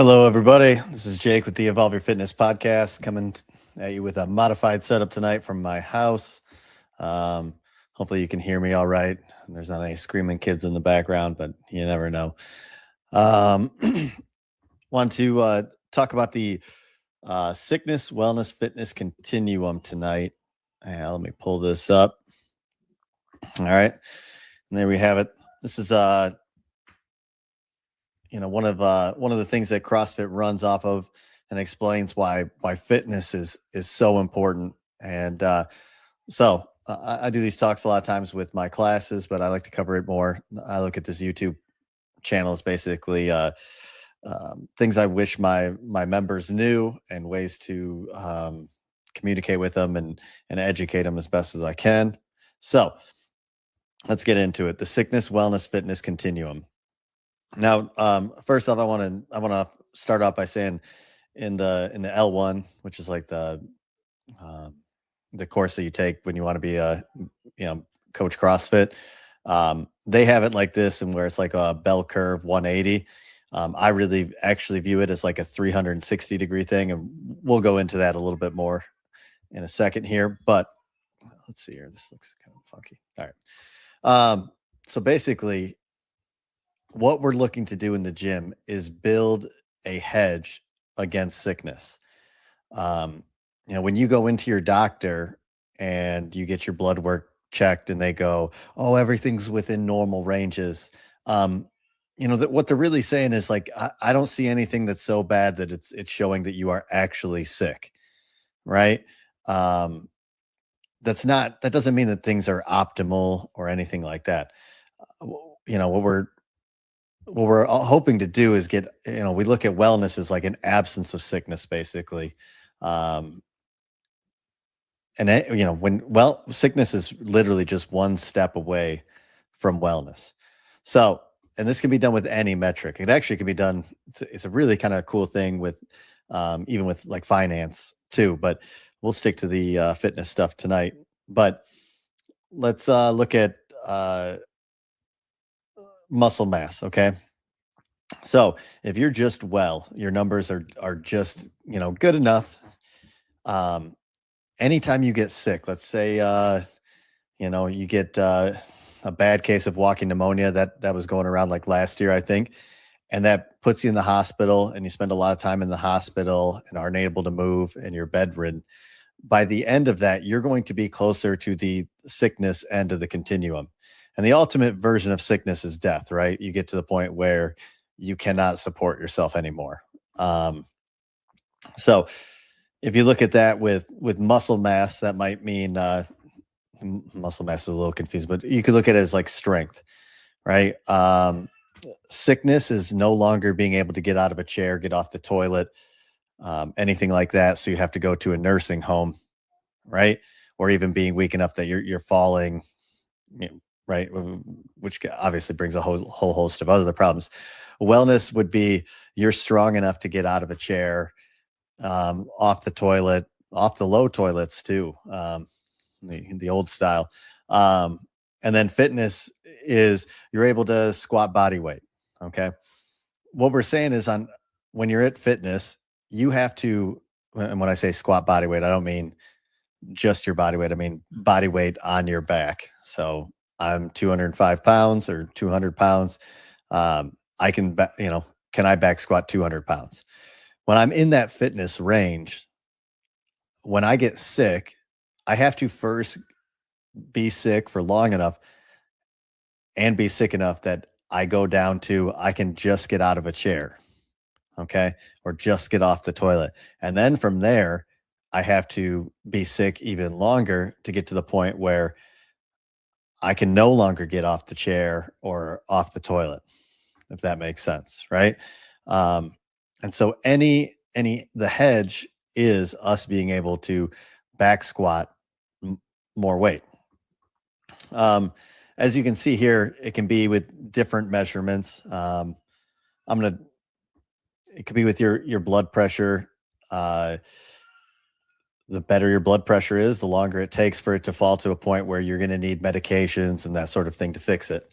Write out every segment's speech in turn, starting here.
Hello, everybody. This is Jake with the Evolve Your Fitness podcast, coming at you with a modified setup tonight from my house. Hopefully, you can hear me all right. And there's not any screaming kids in the background, but you never know. Um, Want to talk about the sickness, wellness, fitness continuum tonight. Let me pull this up. All right, and there we have it. This is one of the things that CrossFit runs off of and explains why fitness is so important. And I do these talks a lot of times with my classes, but I like to cover it more. I look at this YouTube channel as basically things I wish my members knew and ways to communicate with them and educate them as best as I can. So let's get into it. The sickness, wellness, fitness continuum. Now, first off, I want to start off by saying in the L1, which is like um, the course that you take when you want to be a coach CrossFit. They have it like this, and where it's like a bell curve 180. I really actually view it as like a 360-degree thing, and we'll go into that a little bit more in a second here. But let's see here. This looks kind of funky. All right. So basically, what we're looking to do in the gym is build a hedge against sickness. When you go into your doctor and you get your blood work checked and they go, "Oh, everything's within normal ranges." What they're really saying is like, I don't see anything that's so bad that it's showing that you are actually sick, right? Um, that doesn't mean that things are optimal or anything like that. What we're all hoping to do is we look at wellness as like an absence of sickness, basically. Um, sickness is literally just one step away from wellness. So, and this can be done with any metric. It actually can be done. It's a really kind of cool thing with, even with like finance too, but we'll stick to the fitness stuff tonight. But let's look at muscle mass. Okay. So if you're just your numbers are just good enough. Um, Anytime you get sick, let's say you get a bad case of walking pneumonia that was going around like last year, I think, and that puts you in the hospital, and you spend a lot of time in the hospital and aren't able to move, and you're bedridden. By the end of that, you're going to be closer to the sickness end of the continuum. And the ultimate version of sickness is death, right? You get to the point where you cannot support yourself anymore. So if you look at that with muscle mass, that might mean muscle mass is a little confused, but you could look at it as like strength, right? Sickness is no longer being able to get out of a chair, get off the toilet, anything like that. So you have to go to a nursing home, right? Or even being weak enough that you're falling, right? Which obviously brings a whole host of other problems. Wellness would be you're strong enough to get out of a chair, off the toilet, off the low toilets too, the old style. And then fitness is you're able to squat body weight. Okay. What we're saying is when you're at fitness, you have to, and when I say squat body weight, I don't mean just your body weight. I mean body weight on your back. So I'm 205 pounds or 200 pounds. I can, can I back squat 200 pounds? When I'm in that fitness range, when I get sick, I have to first be sick for long enough and be sick enough that I go down to, I can just get out of a chair. Okay. Or just get off the toilet. And then from there, I have to be sick even longer to get to the point where I can no longer get off the chair or off the toilet, if that makes sense. Right. And so the hedge is us being able to back squat more weight. As you can see here, it can be with different measurements. It could be with your blood pressure. The better your blood pressure is, the longer it takes for it to fall to a point where you're going to need medications and that sort of thing to fix it.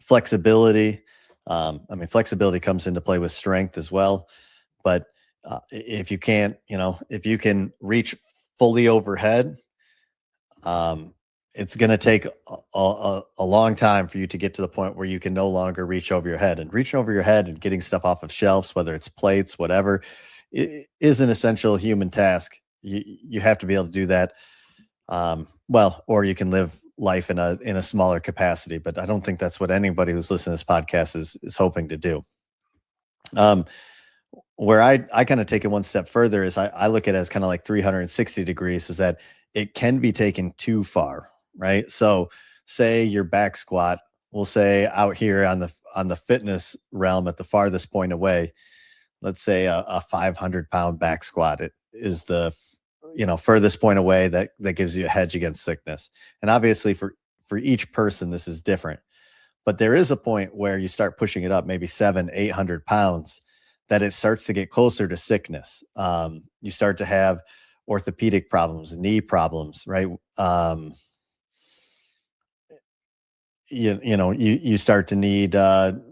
Flexibility. I mean, flexibility comes into play with strength as well, but if you can't, if you can reach fully overhead, um, it's going to take a long time for you to get to the point where you can no longer reach over your head. And reaching over your head and getting stuff off of shelves, whether it's plates, whatever, is an essential human task. You have to be able to do that. Well, or you can live life in a smaller capacity, but I don't think that's what anybody who's listening to this podcast is hoping to do. Um, where I kind of take it one step further is I look at it as kind of like 360 degrees, is that it can be taken too far, right? So say your back squat, we'll say out here on the fitness realm at the farthest point away, let's say a 500-pound back squat, it is the furthest point away that gives you a hedge against sickness. And obviously for each person this is different, but there is a point where you start pushing it up, maybe 700-800 pounds, that it starts to get closer to sickness. You start to have orthopedic problems, knee problems, right? You start to need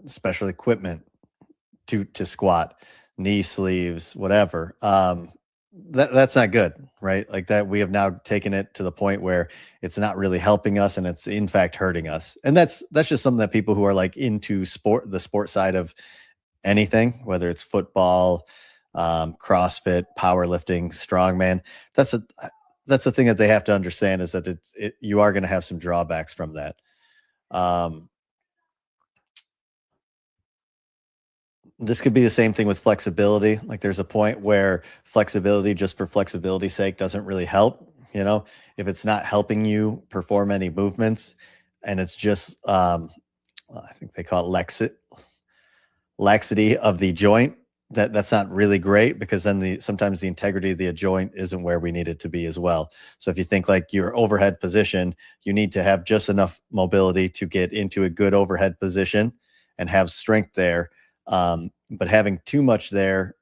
special equipment to squat, knee sleeves, whatever. That's not good, right? Like that, we have now taken it to the point where it's not really helping us, and it's in fact hurting us. And that's just something that people who are like into the sport side of anything, whether it's football, CrossFit, powerlifting, strongman, that's a that's the thing that they have to understand, is that you are going to have some drawbacks from that. Um, this could be the same thing with flexibility. Like there's a point where flexibility just for flexibility's sake doesn't really help. If it's not helping you perform any movements, and it's just I think they call it laxity of the joint, that's not really great, because then sometimes the integrity of the joint isn't where we need it to be as well. So if you think like your overhead position, you need to have just enough mobility to get into a good overhead position and have strength there. But having too much there,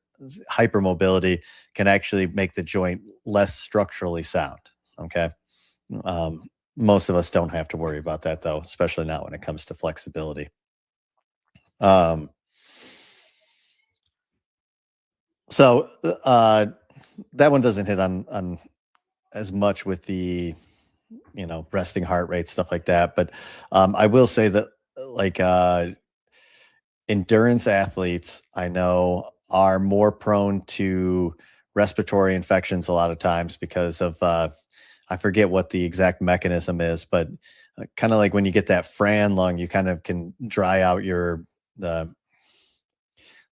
hypermobility, can actually make the joint less structurally sound. Okay. Most of us don't have to worry about that though, especially not when it comes to flexibility. Um, So that one doesn't hit on as much with the resting heart rate, stuff like that. But I will say that like endurance athletes, I know, are more prone to respiratory infections a lot of times because of I forget what the exact mechanism is, but kind of like when you get that Fran lung, you kind of can dry out the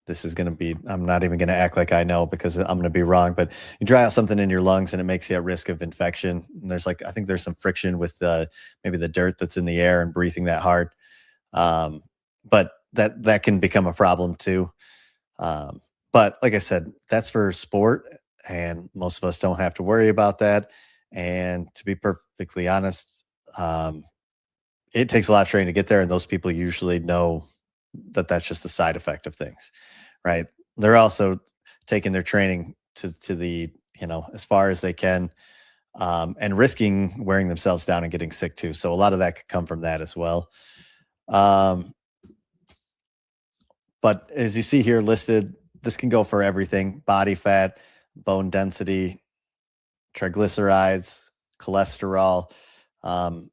this is going to be, I'm not even going to act like I know, because I'm going to be wrong, but you dry out something in your lungs and it makes you at risk of infection. And I think there's some friction with maybe the dirt that's in the air and breathing that hard. But that can become a problem too. But like I said, that's for sport, and most of us don't have to worry about that. And to be perfectly honest, it takes a lot of training to get there. And those people usually know that that's just a side effect of things, right? They're also taking their training to the, as far as they can, and risking wearing themselves down and getting sick too. So a lot of that could come from that as well. Um, but as you see here listed, this can go for everything: body fat, bone density, triglycerides, cholesterol. Um,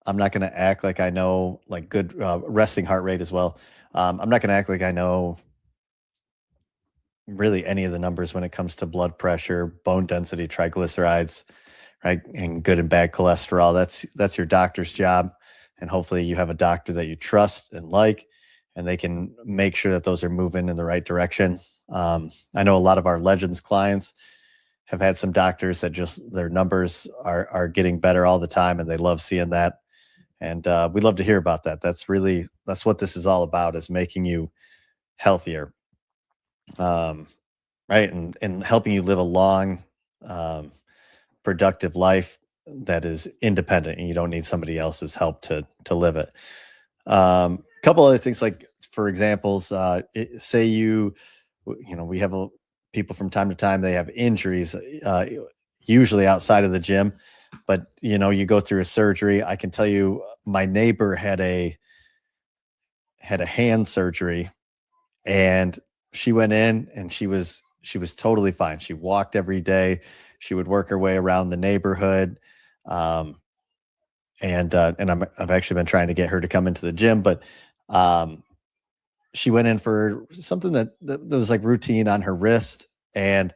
I'm not going to act like I know, like, good resting heart rate as well. I'm not going to act like I know really any of the numbers when it comes to blood pressure, bone density, triglycerides, right? And good and bad cholesterol. That's your doctor's job. And hopefully you have a doctor that you trust and like, and they can make sure that those are moving in the right direction. I know a lot of our Legends clients have had some doctors that just their numbers are getting better all the time, and they love seeing that. And we'd love to hear about that. That's what this is all about, is making you healthier, um, right? And helping you live a long, um, productive life that is independent, and you don't need somebody else's help to live it. A couple other things, like for examples, say we have people from time to time, they have injuries, usually outside of the gym, but you go through a surgery. I can tell you, my neighbor had a hand surgery, and she went in and she was totally fine. She walked every day. She would work her way around the neighborhood. Um, and I've actually been trying to get her to come into the gym, but um, she went in for something that was like routine on her wrist. And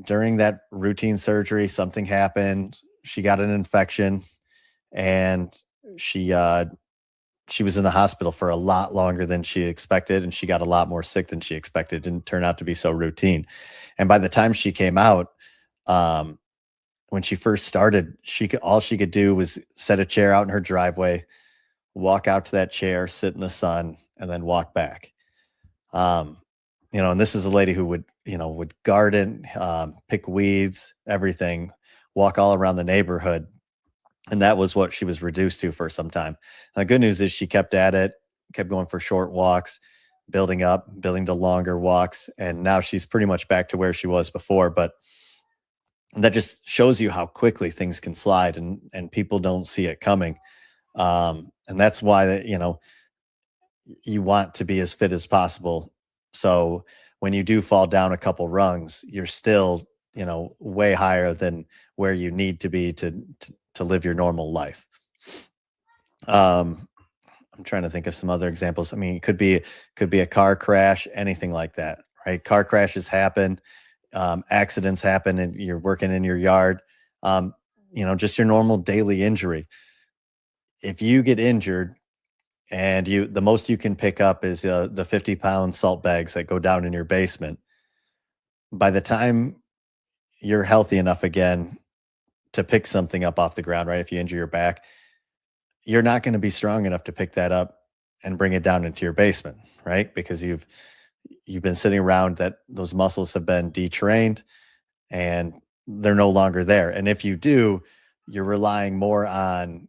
during that routine surgery, something happened. She got an infection, and she uh, she was in the hospital for a lot longer than she expected, and she got a lot more sick than she expected. It didn't turn out to be so routine. And by the time she came out, um, when she first started, all she could do was set a chair out in her driveway, walk out to that chair, sit in the sun, and then walk back. Um, and this is a lady who would garden, pick weeds, everything, walk all around the neighborhood, and that was what she was reduced to for some time. And the good news is she kept at it, kept going for short walks, building to longer walks, and now she's pretty much back to where she was before. But that just shows you how quickly things can slide, and people don't see it coming. And that's why you want to be as fit as possible. So when you do fall down a couple rungs, you're still, way higher than where you need to be to live your normal life. Um, I'm trying to think of some other examples. I mean, it could be a car crash, anything like that, right? Car crashes happen, accidents happen, and you're working in your yard. Um, just your normal daily injury. If you get injured, and the most you can pick up is the 50-pound salt bags that go down in your basement. By the time you're healthy enough again to pick something up off the ground, right? If you injure your back, you're not going to be strong enough to pick that up and bring it down into your basement, right? Because you've been sitting around, that those muscles have been detrained, and they're no longer there. And if you do, you're relying more on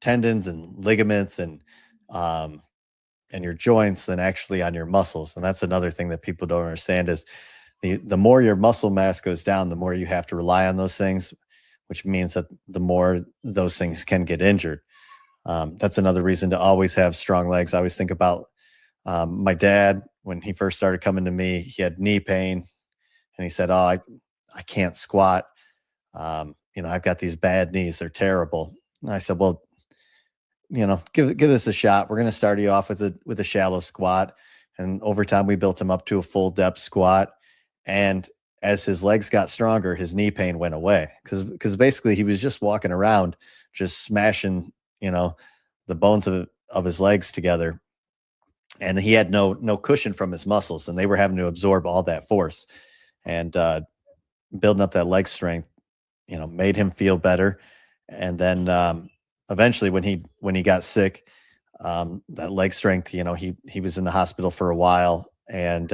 tendons and ligaments um, and your joints than actually on your muscles. And that's another thing that people don't understand is the more your muscle mass goes down, the more you have to rely on those things, which means that the more those things can get injured. That's another reason to always have strong legs. I always think about my dad when he first started coming to me. He had knee pain, and he said, "Oh, I can't squat. I've got these bad knees; they're terrible." And I said, "Well, give this a shot. We're going to start you off with a shallow squat." And over time, we built him up to a full depth squat. And as his legs got stronger, his knee pain went away, because basically he was just walking around, just smashing, the bones of his legs together, and he had no cushion from his muscles, and they were having to absorb all that force. And building up that leg strength, made him feel better. And then eventually, when he got sick, that leg strength, he was in the hospital for a while, and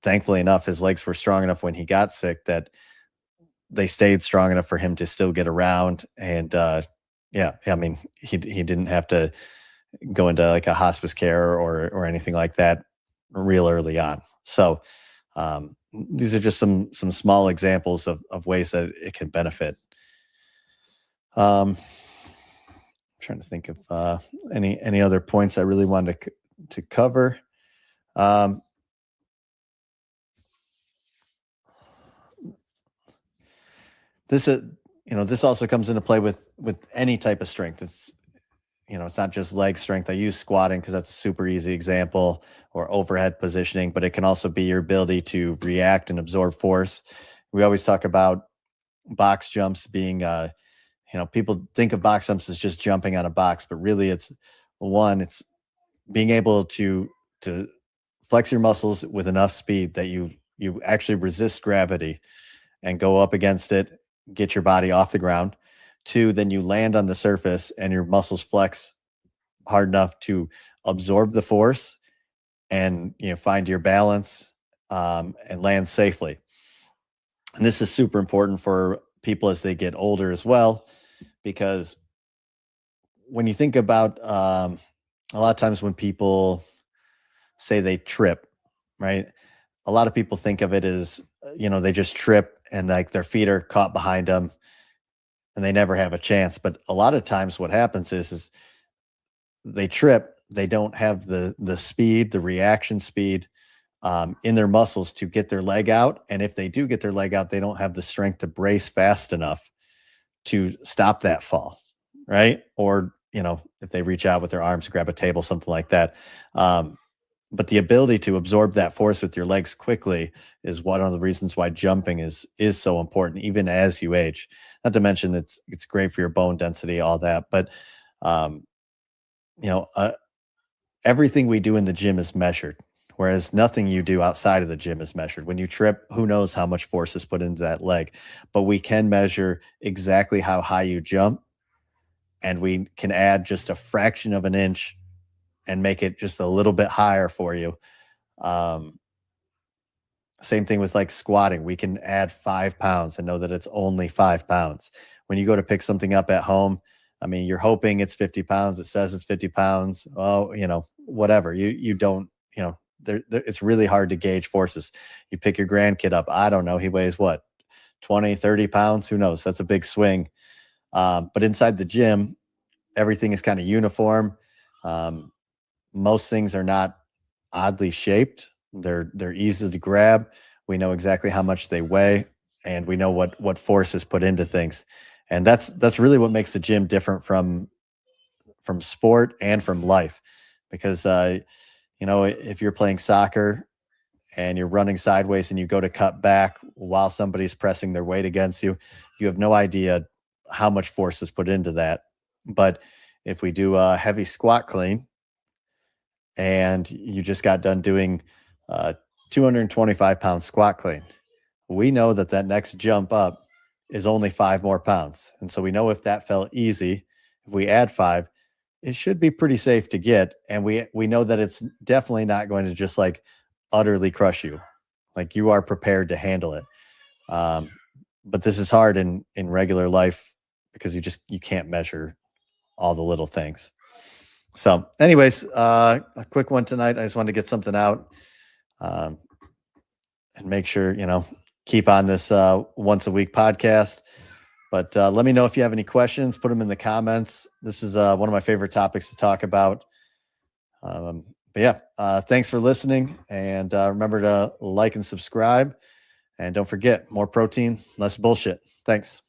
thankfully enough, his legs were strong enough when he got sick that they stayed strong enough for him to still get around. And yeah, I mean, he didn't have to go into like a hospice care or anything like that real early on. So these are just some small examples of ways that it can benefit. Trying to think of any other points I really wanted to cover. Um, this this also comes into play with any type of strength. It's not just leg strength. I use squatting because that's a super easy example, or overhead positioning, but it can also be your ability to react and absorb force. We always talk about box jumps being people think of box jumps as just jumping on a box, but really it's being able to flex your muscles with enough speed that you actually resist gravity and go up against it, get your body off the ground. Two, then you land on the surface and your muscles flex hard enough to absorb the force and find your balance, and land safely. And this is super important for people as they get older as well, because when you think about a lot of times when people say they trip, right? A lot of people think of it as, they just trip and like their feet are caught behind them and they never have a chance. But a lot of times what happens is they trip, they don't have the speed, the reaction speed in their muscles to get their leg out. And if they do get their leg out, they don't have the strength to brace fast enough to stop that fall, right? Or, if they reach out with their arms to grab a table, something like that. But the ability to absorb that force with your legs quickly is one of the reasons why jumping is so important, even as you age. Not to mention it's great for your bone density, all that. But um, you know, uh, everything we do in the gym is measured, whereas nothing you do outside of the gym is measured. When you trip, who knows how much force is put into that leg? But we can measure exactly how high you jump, and we can add just a fraction of an inch and make it just a little bit higher for you. Um, Same thing with like squatting. We can add 5 pounds and know that it's only 5 pounds. When you go to pick something up at home, I mean, you're hoping it's 50 pounds. It says it's 50 pounds. Oh, whatever. You don't, it's really hard to gauge forces. You pick your grandkid up. I don't know. He weighs what, 20, 30 pounds? Who knows? That's a big swing. But inside the gym, everything is kind of uniform. Um, most things are not oddly shaped. They're easy to grab. We know exactly how much they weigh, and we know what force is put into things. And that's really what makes the gym different from sport and from life. Because if you're playing soccer and you're running sideways and you go to cut back while somebody's pressing their weight against you, you have no idea how much force is put into that. But if we do a heavy squat clean, and you just got done doing 225-pound squat clean, we know that that next jump up is only 5 more pounds. And so we know if that felt easy, if we add 5, it should be pretty safe to get. And we know that it's definitely not going to just like utterly crush you. Like, you are prepared to handle it. Um, but this is hard in regular life because you can't measure all the little things. So, anyways, a quick one tonight. I just wanted to get something out, um, and make sure, keep on this once a week podcast. But let me know if you have any questions. Put them in the comments. This is one of my favorite topics to talk about. But yeah, thanks for listening. And remember to like and subscribe. And don't forget, more protein, less bullshit. Thanks.